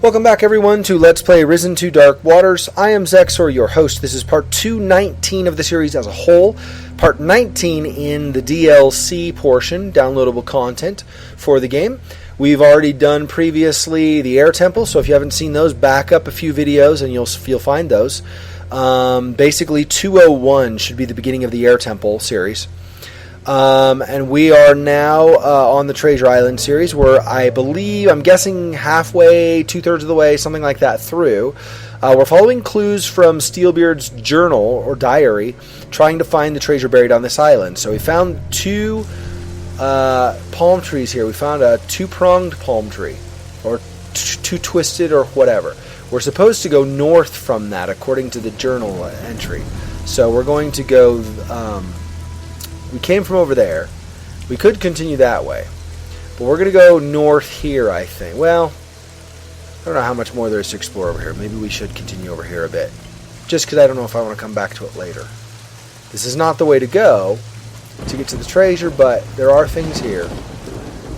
Welcome back, everyone, to Let's Play Risen to Dark Waters. I am Zexor, your host. This is part 219 of the series as a whole. Part 19 in the DLC portion, downloadable content for the game. We've already done previously the Air Temple, so if you haven't seen those, back up a few videos and you'll find those. Basically, 201 should be the beginning of the Air Temple series. And we are now on the Treasure Island series, where I'm guessing halfway, 2/3 of the way, something like that through. We're following clues from Steelbeard's journal or diary, trying to find the treasure buried on this island. So we found two palm trees here. We found a two-pronged palm tree, or two-twisted, or whatever. We're supposed to go north from that, according to the journal entry. So we're going to go... we came from over there. We could continue that way. But we're going to go north here, I think. Well, I don't know how much more there is to explore over here. Maybe we should continue over here a bit. Just because I don't know if I want to come back to it later. This is not the way to go to get to the treasure, but there are things here.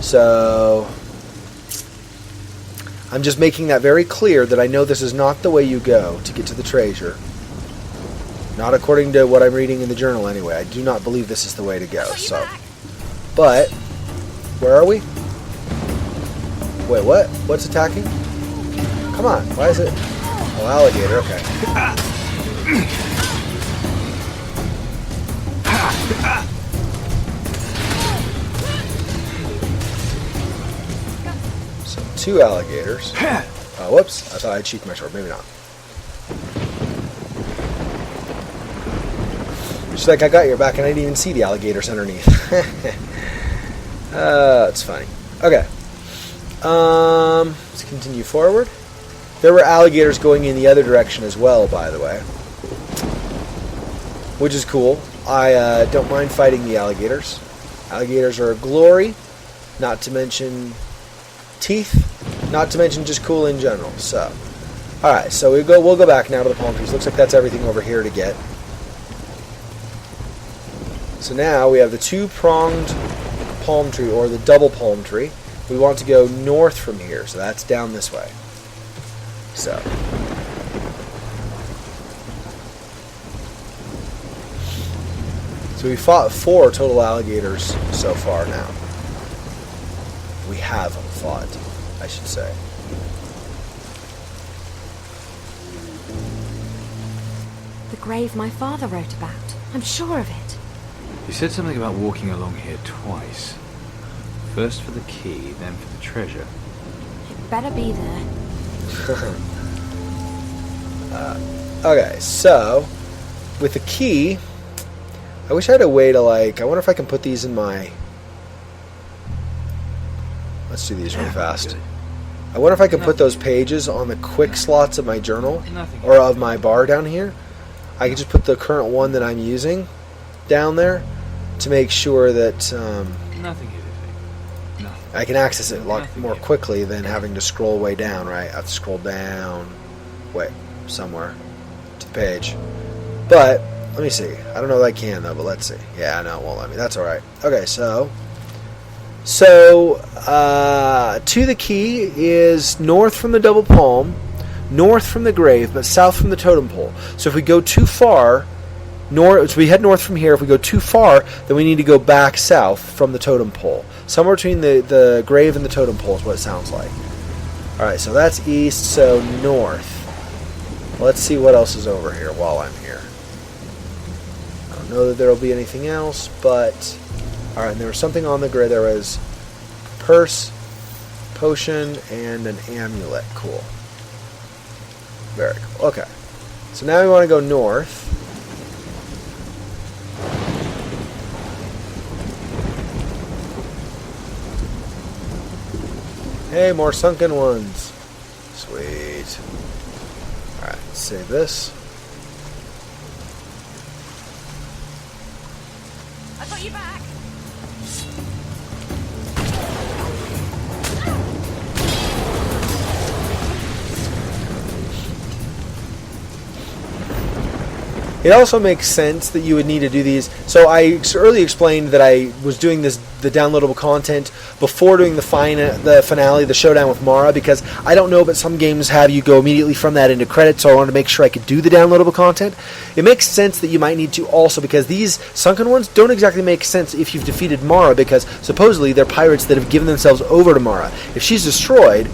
So I'm just making that very clear that I know this is not the way you go to get to the treasure. Not according to what I'm reading in the journal, anyway. I do not believe this is the way to go. So, but where are we? Wait, what? What's attacking? Come on, why is it? Oh, alligator. Okay. So 2 alligators. Oh, whoops! I thought I'd sheathed my sword. Maybe not. She's like, I got your back, and I didn't even see the alligators underneath. It's funny. Okay. Let's continue forward. There were alligators going in the other direction as well, by the way. Which is cool. I don't mind fighting the alligators. Alligators are a glory, not to mention teeth, not to mention just cool in general. So, alright, so we'll go back now to the palm trees. Looks like that's everything over here to get. So now we have the two-pronged palm tree, or the double palm tree. We want to go north from here, so that's down this way. So we fought 4 total alligators so far now. We have fought, I should say. The grave my father wrote about. I'm sure of it. You said something about walking along here twice. First for the key, then for the treasure. It better be there. Okay, so with the key, I wish I had a way to, like, I wonder if I can put these in my... Let's do these really fast. Good. I wonder if I can put those pages on the quick slots of my journal, or of my bar down here. I can just put the current one that I'm using down there to make sure that I can access it a lot more quickly than having to scroll way down, right? I have to scroll down, somewhere to the page. But, let me see. I don't know that I can, though, but let's see. Yeah, no, it won't let me. That's alright. Okay, so to the key is north from the double palm, north from the grave, but south from the totem pole. So if we go too far... so we head north from here. If we go too far, then we need to go back south from the totem pole. Somewhere between the grave and the totem pole is what it sounds like. Alright, so that's east, so north. Let's see what else is over here while I'm here. I don't know that there will be anything else, but... Alright, and there was something on the grid. There was purse, potion, and an amulet. Cool. Very cool. Okay. So now we want to go north. Hey, more sunken ones. Sweet. Alright, save this. I got you back. It also makes sense that you would need to do these. So I earlier explained that I was doing the downloadable content before doing the finale, the showdown with Mara, because I don't know, but some games have you go immediately from that into credits, so I wanted to make sure I could do the downloadable content. It makes sense that you might need to also, because these sunken ones don't exactly make sense if you've defeated Mara, because supposedly they're pirates that have given themselves over to Mara. If she's destroyed,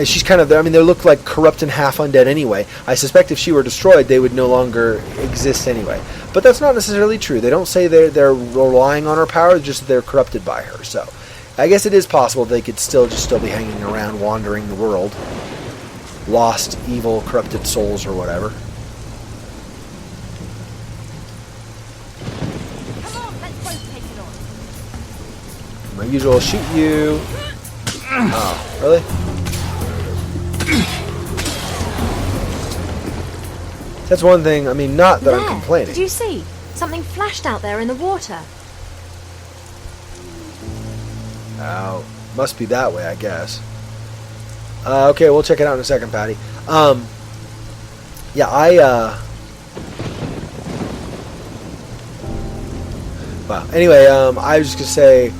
she's kind of, I mean, they look like corrupt and half undead anyway. I suspect if she were destroyed, they would no longer exist anyway. But that's not necessarily true. They don't say they're relying on her power, just that they're corrupted by her. So I guess it is possible they could still be hanging around, wandering the world. Lost, evil, corrupted souls or whatever. Come on, let's both take it on. My usual shoot you. Oh, really? That's one thing, I mean, not that I'm complaining. Did you see? Something flashed out there in the water. Oh, must be that way, I guess. Okay, we'll check it out in a second, Patty. Yeah, well, anyway, I was just going to say,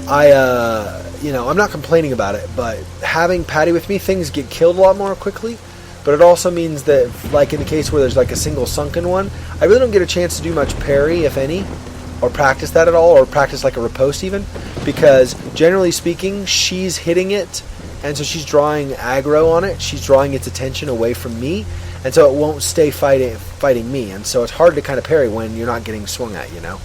I'm not complaining about it, but having Patty with me, things get killed a lot more quickly. But it also means that, like in the case where there's like a single sunken one, I really don't get a chance to do much parry, if any, or practice that at all, or practice like a riposte even, because generally speaking, she's hitting it, and so she's drawing aggro on it, she's drawing its attention away from me, and so it won't stay fighting me, and so it's hard to kind of parry when you're not getting swung at, you know?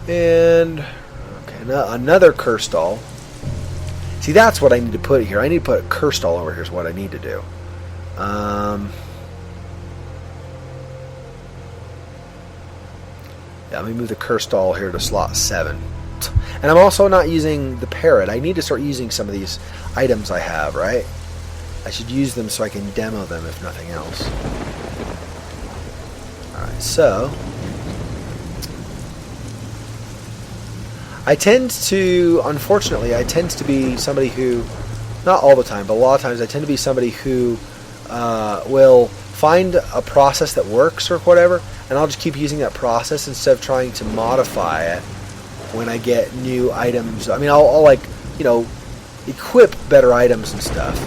And okay, another curse doll. See, that's what I need to put here. I need to put a curse doll over here is what I need to do. Yeah, let me move the curse doll here to slot 7. And I'm also not using the parrot. I need to start using some of these items I have, right? I should use them so I can demo them if nothing else. Alright, so unfortunately, I tend to be somebody who, not all the time, but a lot of times I tend to be somebody who will find a process that works or whatever, and I'll just keep using that process instead of trying to modify it when I get new items. I mean, I'll like, equip better items and stuff,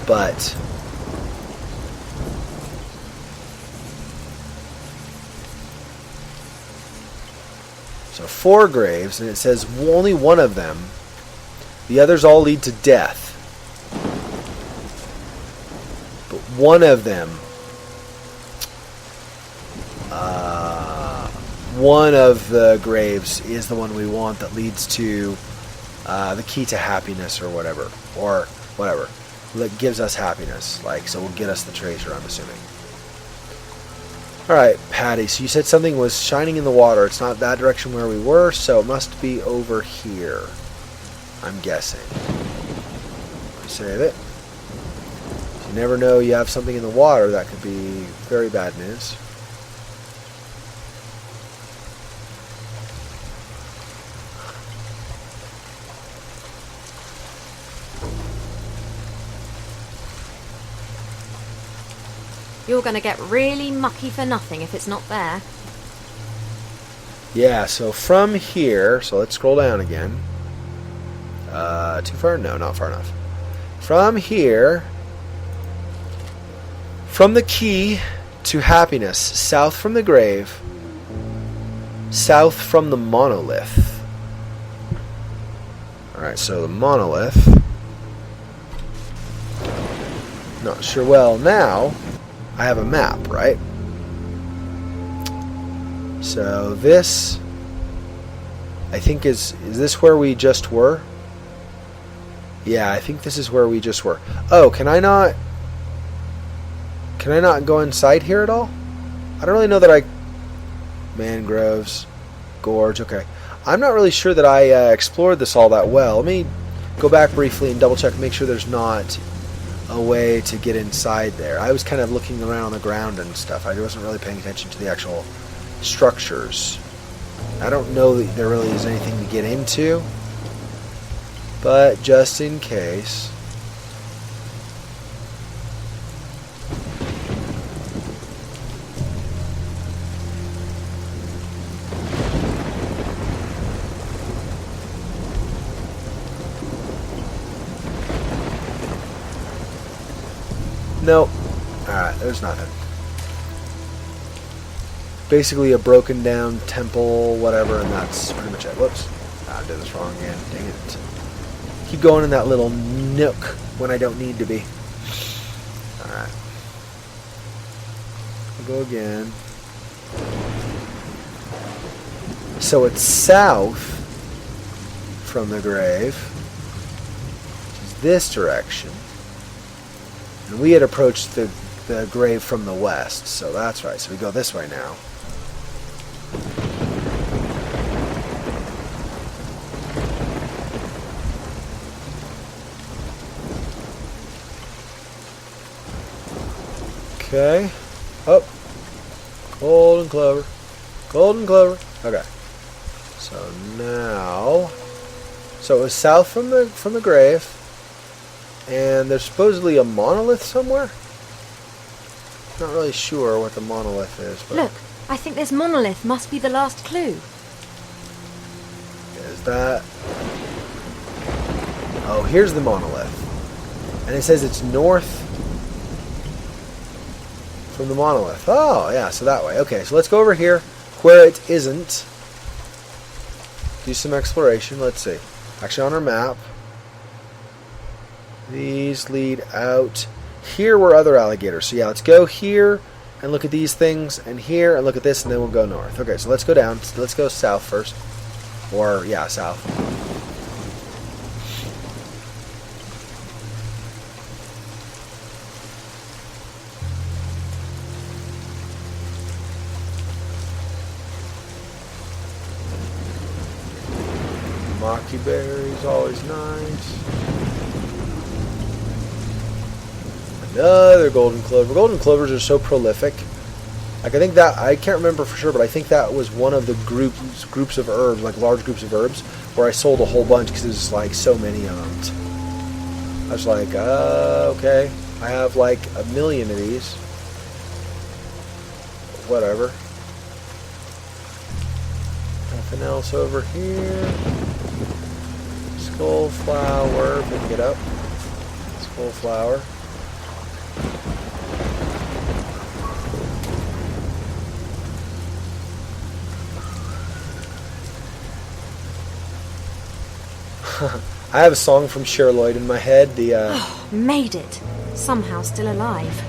but so 4 graves, and it says only one of them. The others all lead to death. But one of them, one of the graves is the one we want that leads to the key to happiness or whatever. That gives us happiness. So will get us the treasure, I'm assuming. Alright, Patty, so you said something was shining in the water. It's not that direction where we were, so it must be over here. I'm guessing. Save it. You never know, you have something in the water that could be very bad news. You're going to get really mucky for nothing if it's not there. Yeah, so from here, so let's scroll down again. Too far? No, not far enough. From here, from the key to happiness, south from the grave, south from the monolith. Alright, so the monolith. Not sure. Well, now I have a map, right? So this, I think is this where we just were? Yeah, I think this is where we just were. Oh, can I not go inside here at all? I don't really know that I... Mangroves, gorge, okay. I'm not really sure that I explored this all that well. Let me go back briefly and double check, make sure there's not a way to get inside there. I was kind of looking around on the ground and stuff. I wasn't really paying attention to the actual structures. I don't know that there really is anything to get into, but just in case. Nope. Alright, there's nothing. Basically a broken down temple, whatever, and that's pretty much it. Whoops. I did this wrong again. Dang it. Keep going in that little nook when I don't need to be. Alright. I'll go again. So it's south from the grave. Which is this direction. And we had approached the grave from the west, so that's right. So we go this way now. Okay. Oh. Golden clover. Golden clover. Okay. So now. So it was south from the grave. And there's supposedly a monolith somewhere. Not really sure what the monolith is. But Look, I think this monolith must be the last clue. Is that... Oh, here's the monolith. And it says it's north from the monolith. Oh, yeah, so that way. Okay, so let's go over here where it isn't. Do some exploration. Let's see. Actually, on our map, these lead out. Here were other alligators. So yeah, let's go here and look at these things, and here and look at this, and then we'll go north. Okay, so let's go down. Let's go south first. Or, yeah, south. Maki berries, always nice. Another golden clover. Golden clovers are so prolific. Like, I think that, I can't remember for sure, but I think that was one of the groups of herbs, like large groups of herbs, where I sold a whole bunch because there's like so many of them. I was like, okay, I have like 1 million of these. Whatever. Nothing else over here. Skull flower, pick it up. Skull flower. I have a song from Cher Lloyd in my head. Oh, made it. Somehow still alive.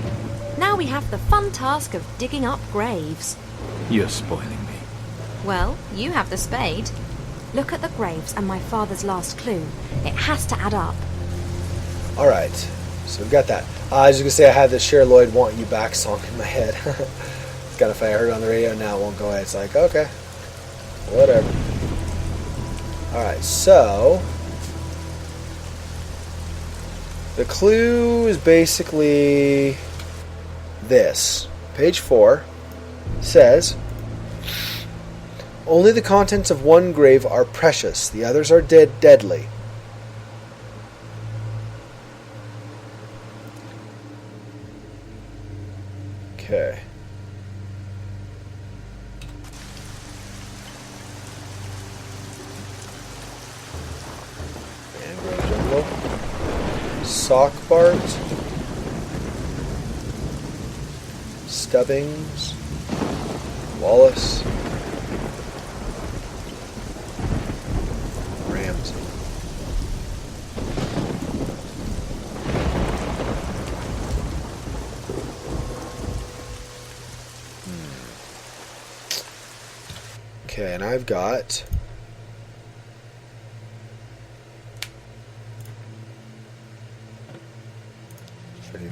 Now we have the fun task of digging up graves. You're spoiling me. Well, you have the spade. Look at the graves and my father's last clue. It has to add up. Alright, so we've got that. I was just going to say I had the Cher Lloyd Want You Back song in my head. It's kind of funny. I heard it on the radio, now it won't go away. It's like, okay, whatever. Alright, so the clue is basically this. Page 4 says, only the contents of one grave are precious, the others are deadly. Okay. Mangrove jungle. Sockbart. Stubbings. Wallace. Ramsey. Okay, and I've got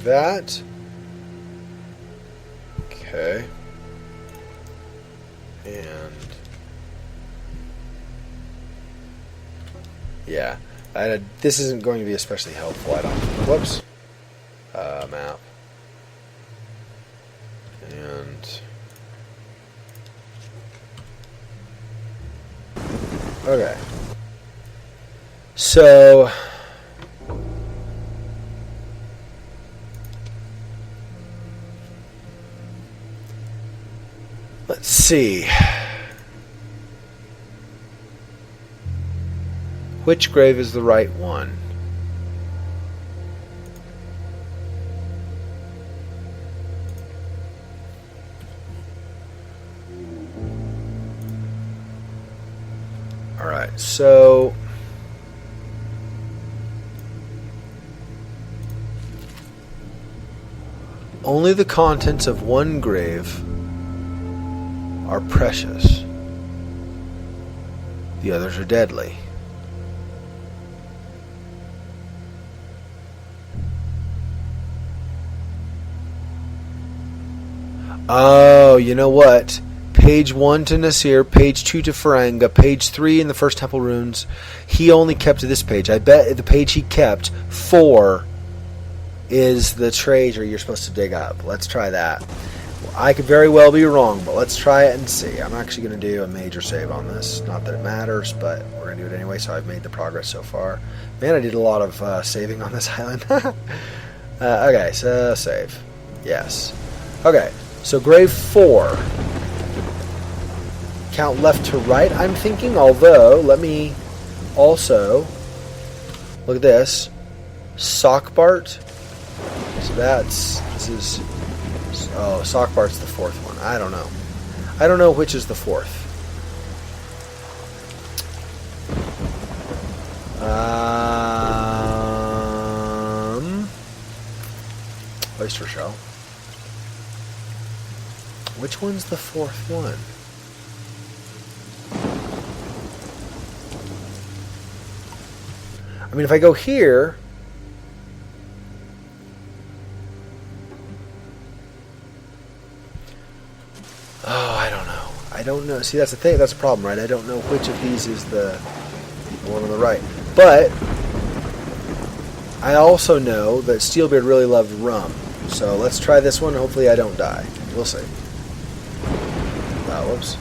that. Okay. And yeah, this isn't going to be especially helpful, I don't think. Whoops. Map. And Okay. So... let's see. Which grave is the right one? Alright, so... only the contents of one grave are precious. The others are deadly. Oh, you know what? Page 1 to Nasir, page 2 to Faranga, page 3 in the First Temple Runes. He only kept this page. I bet the page he kept, 4, is the treasure you're supposed to dig up. Let's try that. I could very well be wrong, but let's try it and see. I'm actually going to do a major save on this. Not that it matters, but we're going to do it anyway, so I've made the progress so far. Man, I did a lot of saving on this island. Okay, so save. Yes. Okay, so grave 4. Count left to right, I'm thinking, although, let me also, look at this, Sockbart. So this is, oh, Sockbart's the 4th one. I don't know. I don't know which is the 4th. Oyster shell. Which one's the 4th one? I mean, if I go here... oh, I don't know. I don't know. See, that's the thing. That's a problem, right? I don't know which of these is the one on the right. But I also know that Steelbeard really loved rum. So let's try this one. Hopefully I don't die. We'll see. Whoops.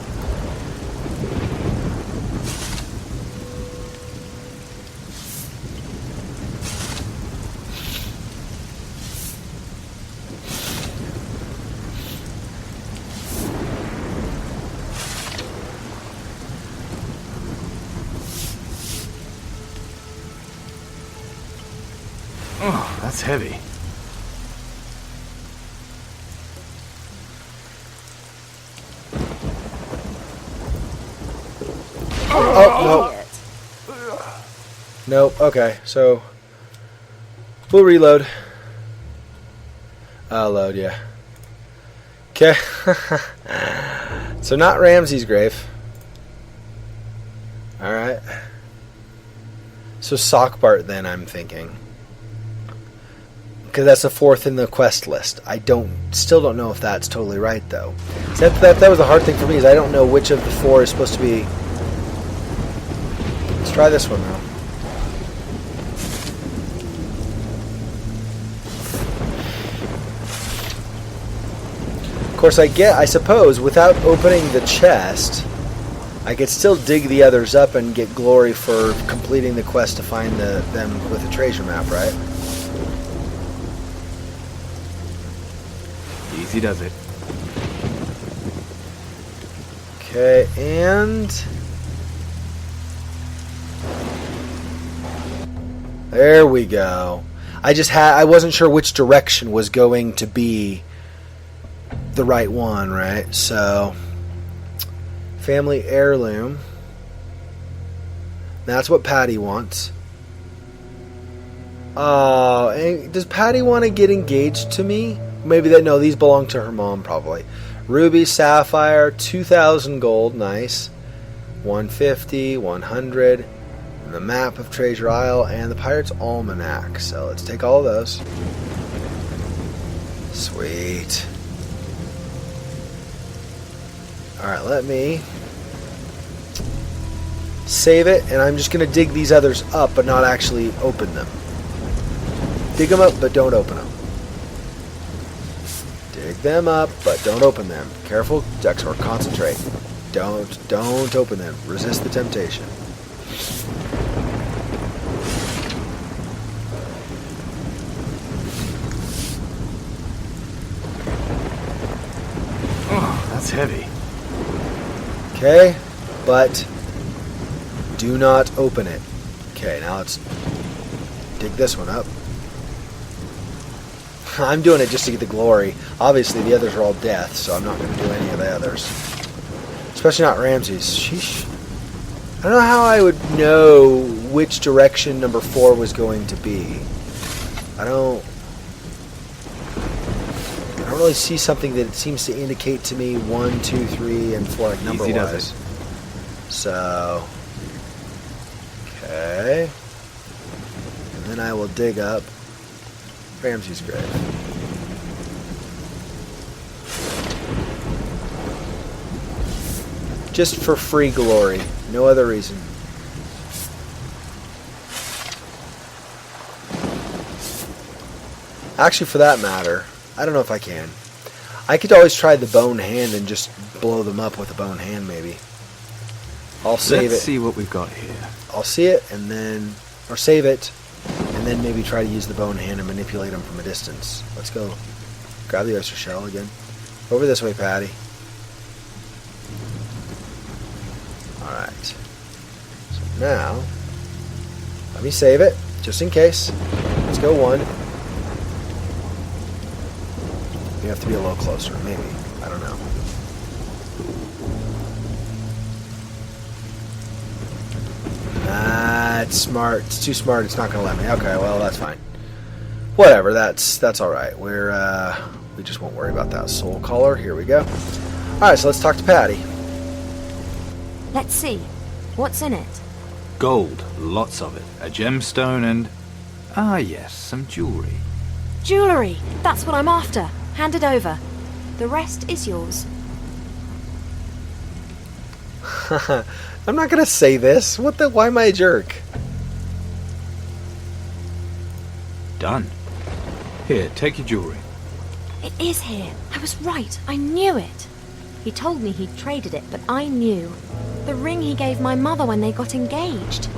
Oh, that's heavy. Oh, no. Nope, okay, so we'll reload. I'll load, yeah. Okay. So not Ramsey's grave. Alright. So Sockbart then, I'm thinking. Because that's the 4th in the quest list. I still don't know if that's totally right, though. So that was the hard thing for me, is I don't know which of the 4 is supposed to be... let's try this one, though. Of course, I suppose, without opening the chest, I could still dig the others up and get glory for completing the quest to find them with a treasure map, right? Easy does it. Okay, and... there we go. I wasn't sure which direction was going to be the right one, right? So, family heirloom. That's what Patty wants. Oh, and does Patty want to get engaged to me? Maybe no, these belong to her mom, probably. Ruby, sapphire, 2,000 gold, nice. 150, 100. And the map of Treasure Isle, and the Pirate's Almanac. So let's take all of those. Sweet. Alright, let me save it, and I'm just going to dig these others up, but not actually open them. Dig them up, but don't open them. Dig them up, but don't open them. Careful, Dexor, concentrate. Don't open them. Resist the temptation. Oh, that's heavy. Okay, but do not open it. Okay, now let's dig this one up. I'm doing it just to get the glory. Obviously, the others are all death, so I'm not going to do any of the others. Especially not Ramses. Sheesh. I don't know how I would know which direction number 4 was going to be. I don't really see something that seems to indicate to me 1, 2, 3, and 4 like number wise. So, okay, and then I will dig up Ramses' grave. Just for free glory, no other reason. Actually, for that matter, I don't know if I can. I could always try the bone hand and just blow them up with a bone hand, maybe. I'll save it. Let's see what we've got here. I'll see it and then, or save it, and then maybe try to use the bone hand and manipulate them from a distance. Let's go. Grab the oyster shell again. Over this way, Patty. Alright. So now, let me save it, just in case. Let's go 1. You have to be a little closer, maybe. I don't know. That's smart. It's too smart. It's not going to let me. Okay, well, that's fine. Whatever. That's all right. We just won't worry about that soul collar. Here we go. All right, so let's talk to Patty. Let's see. What's in it? Gold, lots of it. A gemstone and... ah, yes, some jewelry. Jewellery! That's what I'm after. Hand it over. The rest is yours. I'm not going to say this. Why am I a jerk? Done. Here, take your jewelry. It is here. I was right. I knew it. He told me he'd traded it, but I knew. The ring he gave my mother when they got engaged.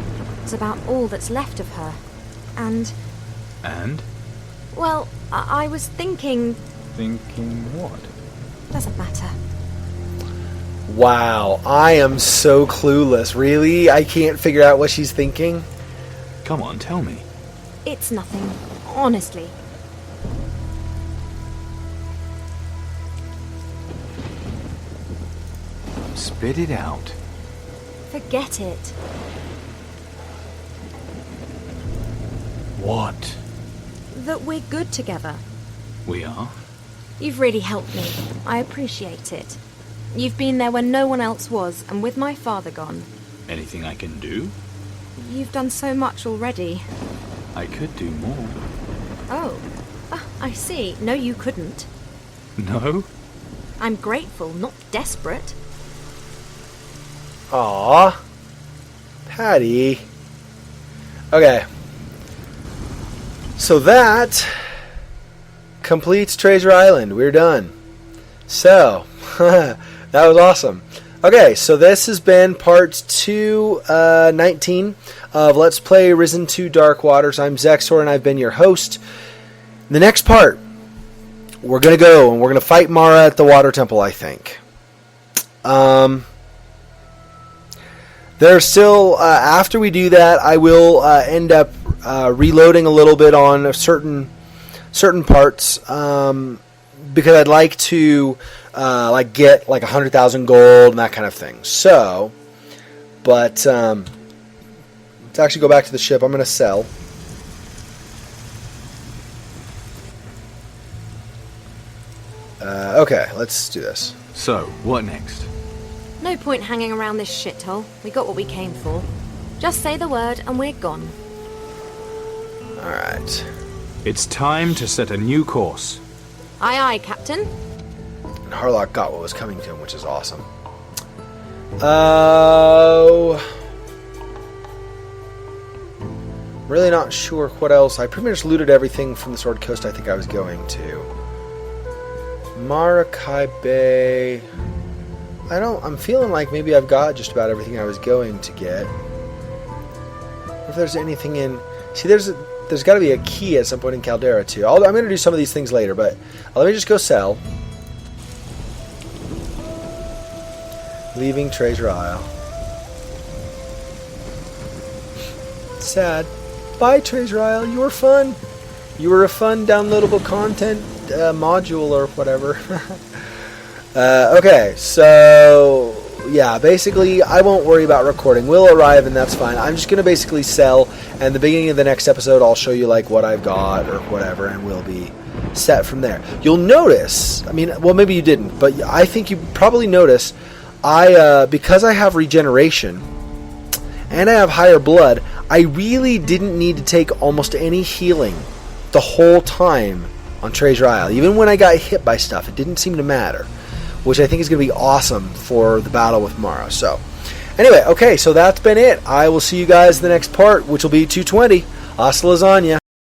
It's about all that's left of her. And... And? well, I was thinking... Thinking what? Doesn't matter. Wow, I am so clueless. Really? I can't figure out what she's thinking? Come on, tell me. It's nothing. Honestly. Spit it out. Forget it. What? That we're good together. We are? You've really helped me. I appreciate it. You've been there when no one else was, and with my father gone. Anything I can do? You've done so much already. I could do more. Oh. I see. No, you couldn't. No? I'm grateful, not desperate. Aww. Patty. Okay. So that completes Treasure Island. We're done. So, that was awesome. Okay, so this has been part 219 of Let's Play Risen to Dark Waters. I'm Zexor, and I've been your host. The next part, we're going to go, and we're going to fight Mara at the Water Temple, I think. There's still, after we do that, I will end up reloading a little bit on certain parts, because I'd like to get like 100,000 gold and that kind of thing. So, but let's actually go back to the ship. I'm going to sell. Okay, let's do this. So, what next? No point hanging around this shithole. We got what we came for. Just say the word and we're gone. Alright. It's time to set a new course. Aye, aye, Captain. And Harlock got what was coming to him, which is awesome. Oh... really not sure what else. I pretty much looted everything from the Sword Coast I think I was going to. Marakai Bay... I'm feeling like maybe I've got just about everything I was going to get. if there's anything in... See, there's got to be a key at some point in Caldera, too. I'm going to do some of these things later, but let me just go sell. Leaving Treasure Isle. Sad. Bye, Treasure Isle. You were fun. You were a fun downloadable content module or whatever. Okay, so... yeah, basically, I won't worry about recording. We'll arrive, and that's fine. I'm just going to basically sell, and the beginning of the next episode, I'll show you, like, what I've got or whatever, and we'll be set from there. You'll notice, I mean, well, maybe you didn't, but I think you probably noticed, because I have regeneration, and I have higher blood, I really didn't need to take almost any healing the whole time on Treasure Isle. Even when I got hit by stuff, it didn't seem to matter. Which I think is going to be awesome for the battle with Mara. So, anyway, okay, so that's been it. I will see you guys in the next part, which will be 220. Hasta lasagna.